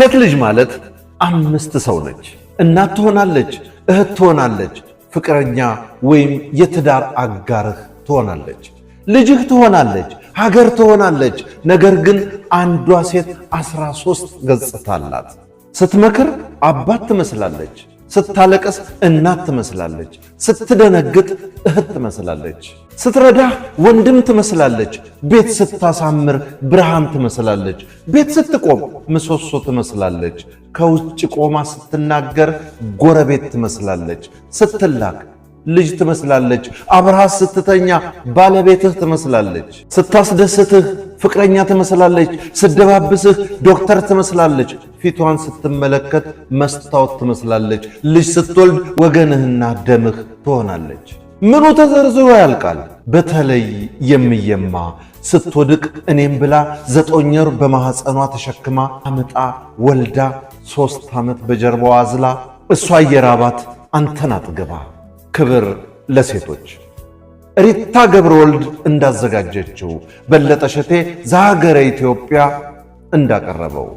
ሴት ልጅ ማለት 5 ሰው ነች። እናት ትሆናለች፣ እህት ትሆናለች፣ ፍቅረኛ ወይም የትዳር አጋርህ ትሆናለች፣ ልጅህ ትሆናለች፣ ሀገር ትሆናለች። ነገር ግን አንዷ ሴት 13 ገጽታ አላት። ስትመክር አባት ትመስላለች፣ ስታለቅስ እናት ትመስላለች፣ ስትደነግጥ እህት ትመስላለች፣ ስትረዳህ ወንድም ትመስላለች፣ ቤት ስታሳምር ብርሃን ትመስላለች፣ ቤት ስትቆም ምሰሶ ትመስላለች፣ ከውጭ ቆማ ስትናገር ጎረቤት ትመስላለች፣ ስትላክ ልጅ ትመስላለች፣ አብረሃት ስትተኛ ባለቤትህ ትመስላለች፣ ስታስደስትህ ፍቅረኛ ትመስላለች፣ ስትደባብስህ ዶክተር ትመስላለች፣ ፊቷን ስትመለከት መስታወት ትመስላለች፣ ልጅ ስትወልድ ወገንህና ደምህ ትሆናለች። ምኑ ተዘርዝሮ ያልቃል? በተለይ የሚየማ ስትወድቅ እኔም ብላ 9 ወር በማህፀኗ ተሸክማ አመጣ ወልዳ 3 ዓመት በጀርባዋ አዝላ እሷ እየራባት አንተን አጥግባ። ክብር ለሴቶች። ሪታ ገብረወልድ እንዳዘጋጀችው፣ በለጠ ሸቴ ዘሀገረ ኢትዮጵያ እንዳቀረበው